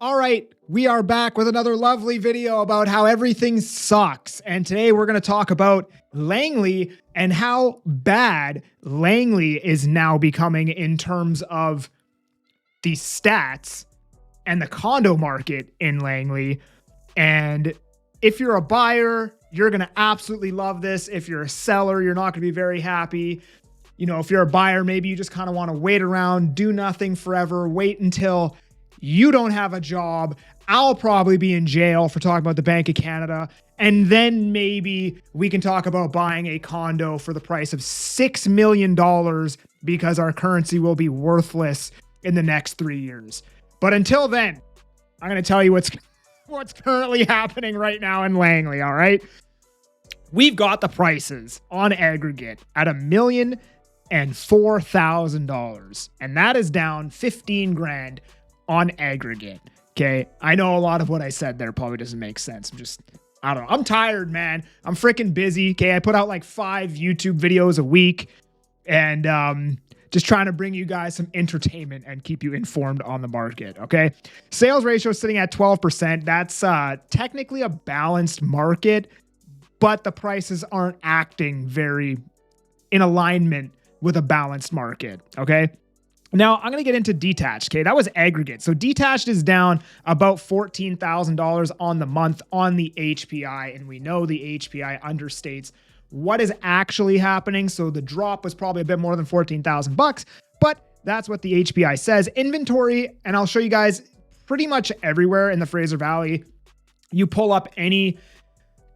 All right, we are back with another lovely video about how everything sucks. And today we're going to talk about Langley and how bad Langley is now becoming in terms of the stats and the condo market in Langley. And if you're a buyer, you're going to absolutely love this. If you're a seller, you're not going to be very happy. You know, if you're a buyer, maybe you just kind of want to wait around, do nothing forever, wait until you don't have a job. I'll probably be in jail for talking about the Bank of Canada. And then maybe we can talk about buying a condo for the price of $6 million because our currency will be worthless in the next 3 years. But until then, I'm going to tell you what's currently happening right now in Langley, all right? We've got the prices on aggregate at $1,004,000, and that is down 15 grand on aggregate. Okay. I know a lot of what I said there probably doesn't make sense. I don't know. I'm tired, man. I'm freaking busy. Okay. I put out like 5 YouTube videos a week and just trying to bring you guys some entertainment and keep you informed on the market. Okay. Sales ratio is sitting at 12%. That's technically a balanced market, but the prices aren't acting very in alignment with a balanced market. Okay. Now, I'm going to get into detached, okay? That was aggregate. So detached is down about $14,000 on the month on the HPI, and we know the HPI understates what is actually happening. So the drop was probably a bit more than $14,000, but that's what the HPI says. Inventory, and I'll show you guys pretty much everywhere in the Fraser Valley. You pull up any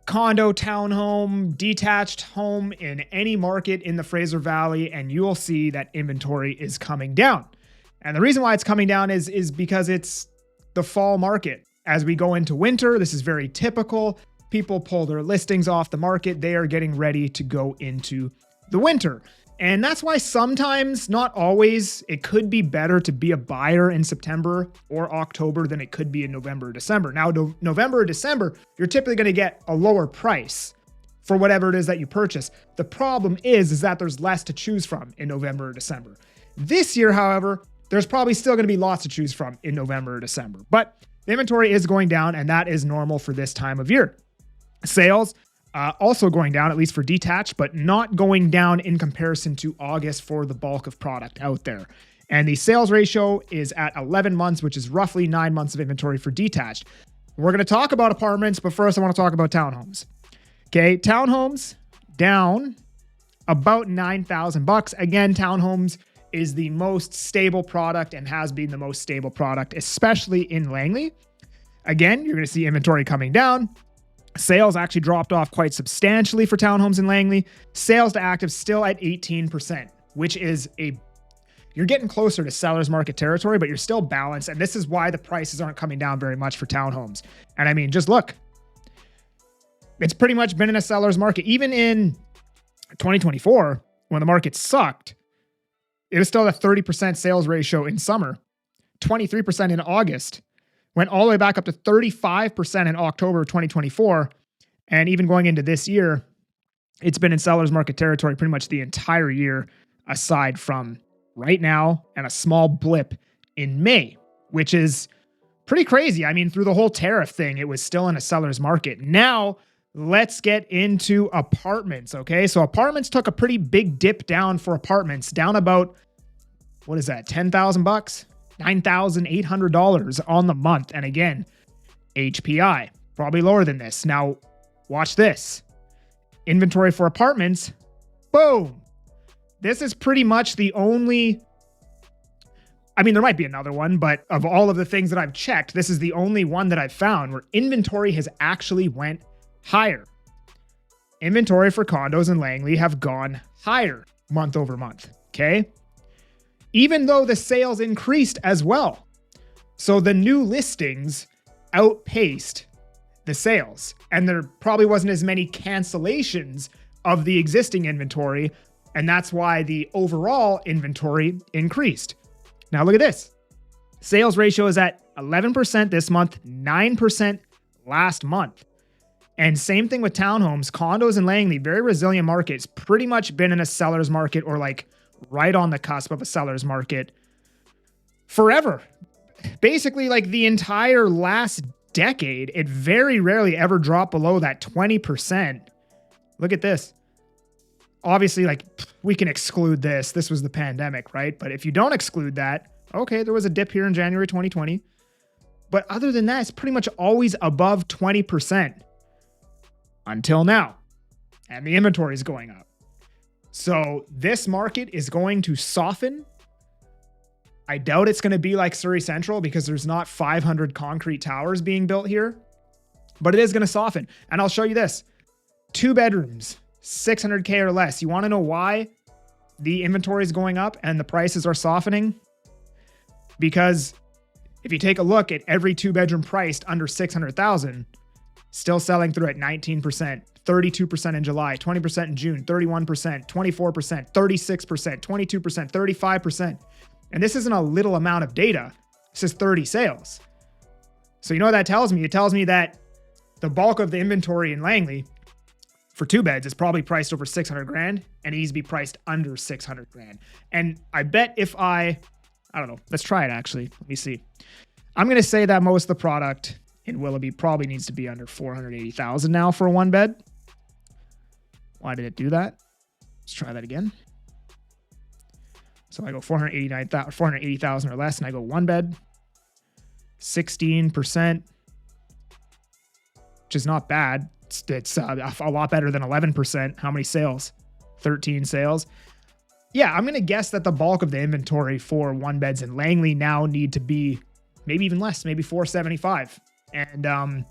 condo, townhome, detached home in any market in the Fraser Valley, and you will see that inventory is coming down. And the reason why it's coming down is because it's the fall market. As we go into winter, this is very typical. People pull their listings off the market. They are getting ready to go into the winter. And that's why sometimes, not always, it could be better to be a buyer in September or October than it could be in November or December. Now, November or December, you're typically going to get a lower price for whatever it is that you purchase. The problem is that there's less to choose from in November or December. This year, however, there's probably still going to be lots to choose from in November or December. But the inventory is going down, and that is normal for this time of year. Sales also going down, at least for detached, but not going down in comparison to August for the bulk of product out there. And the sales ratio is at 11 months, which is roughly 9 months of inventory for detached. We're going to talk about apartments, but first I want to talk about townhomes. Okay, townhomes down about $9,000. Again, townhomes is the most stable product and has been the most stable product, especially in Langley. Again, you're going to see inventory coming down. Sales actually dropped off quite substantially for townhomes in Langley. Sales to active still at 18%, which is you're getting closer to seller's market territory, but you're still balanced. And this is why the prices aren't coming down very much for townhomes. And I mean, just look, it's pretty much been in a seller's market. Even in 2024, when the market sucked, it was still a 30% sales ratio in summer, 23% in August. Went all the way back up to 35% in October of 2024. And even going into this year, it's been in seller's market territory pretty much the entire year, aside from right now and a small blip in May, which is pretty crazy. I mean, through the whole tariff thing, it was still in a seller's market. Now, let's get into apartments, okay? So apartments took a pretty big dip down for apartments, down about, what is that, $10,000? $9,800 on the month. And again, HPI, probably lower than this. Now, watch this. Inventory for apartments, boom. This is pretty much the only, I mean, there might be another one, but of all of the things that I've checked, this is the only one that I've found where inventory has actually went higher. Inventory for condos in Langley have gone higher month over month, okay? Even though the sales increased as well. So the new listings outpaced the sales, and there probably wasn't as many cancellations of the existing inventory, and that's why the overall inventory increased. Now look at this. Sales ratio is at 11% this month, 9% last month. And same thing with townhomes, condos in Langley, very resilient markets, pretty much been in a seller's market or like right on the cusp of a seller's market forever. basically like the entire last decade, it very rarely ever dropped below that 20%. Look at this. Obviously, like we can exclude this. This was the pandemic, right? But if you don't exclude that, okay, there was a dip here in January 2020. But other than that, it's pretty much always above 20% until now. And the inventory is going up. So this market is going to soften. I doubt it's going to be like Surrey Central because there's not 500 concrete towers being built here, but it is going to soften. And I'll show you this. 2 bedrooms, 600K or less. You want to know why the inventory is going up and the prices are softening? Because if you take a look at every 2-bedroom priced under 600,000, still selling through at 19%, 32% in July, 20% in June, 31%, 24%, 36%, 22%, 35%. And this isn't a little amount of data. This is 30 sales. So you know what that tells me? It tells me that the bulk of the inventory in Langley for 2 beds is probably priced over 600 grand and it needs to be priced under 600 grand. And I bet if I don't know, let's try it actually. Let me see. I'm going to say that most of the product in Willoughby probably needs to be under 480,000 now for a 1 bed. Why did it do that? Let's try that again. So I go 480,000 or less and I go 1 bed, 16%, which is not bad. It's a lot better than 11%. How many sales? 13 sales. Yeah, I'm going to guess that the bulk of the inventory for 1 beds in Langley now need to be maybe even less, maybe 475. And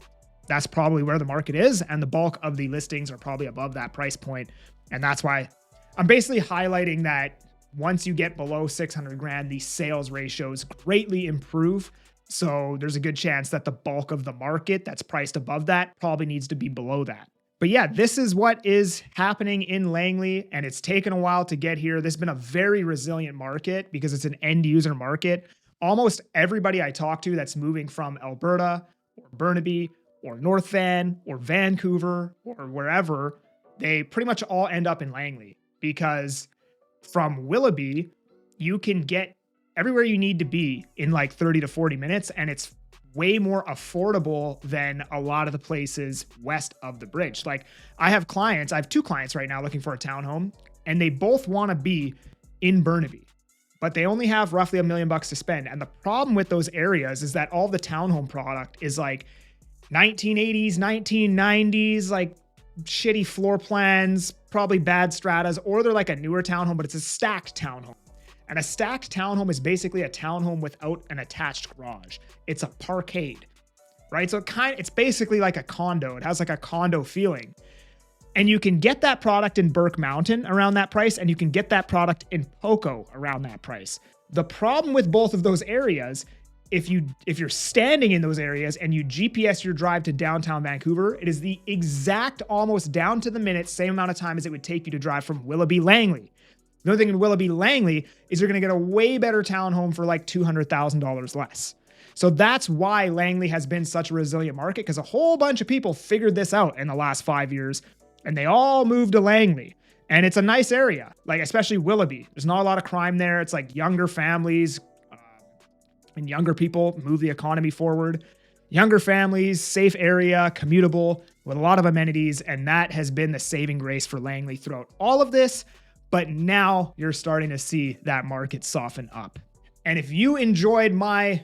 that's probably where the market is. And the bulk of the listings are probably above that price point. And that's why I'm basically highlighting that once you get below 600 grand, the sales ratios greatly improve. So there's a good chance that the bulk of the market that's priced above that probably needs to be below that. But yeah, this is what is happening in Langley, and it's taken a while to get here. This has been a very resilient market because it's an end user market. Almost everybody I talk to that's moving from Alberta or Burnaby or North Van or Vancouver or wherever, they pretty much all end up in Langley because from Willoughby, you can get everywhere you need to be in like 30 to 40 minutes, and it's way more affordable than a lot of the places west of the bridge. Like I have 2 clients right now looking for a townhome, and they both want to be in Burnaby, but they only have roughly $1 million to spend. And the problem with those areas is that all the townhome product is like 1980s, 1990s, like shitty floor plans, probably bad stratas, or they're like a newer townhome, but it's a stacked townhome. And a stacked townhome is basically a townhome without an attached garage. It's a parkade, right? So it's basically like a condo. It has like a condo feeling. And you can get that product in Burke Mountain around that price, and you can get that product in Poco around that price. The problem with both of those areas, if you're standing in those areas and you GPS your drive to downtown Vancouver, it is the exact, almost down to the minute, same amount of time as it would take you to drive from Willoughby Langley. The other thing in Willoughby Langley is you're going to get a way better townhome for like $200,000 less. So that's why Langley has been such a resilient market, because a whole bunch of people figured this out in the last 5 years and they all moved to Langley. And it's a nice area, like especially Willoughby. There's not a lot of crime there. It's like younger families and younger people move the economy forward. Younger families, safe area, commutable with a lot of amenities. And that has been the saving grace for Langley throughout all of this. But now you're starting to see that market soften up. And if you enjoyed my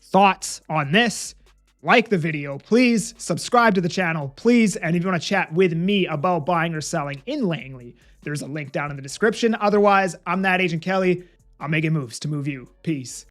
thoughts on this, like the video, please subscribe to the channel, please. And if you want to chat with me about buying or selling in Langley, there's a link down in the description. Otherwise, I'm that Agent Kelly. I'm making moves to move you. Peace.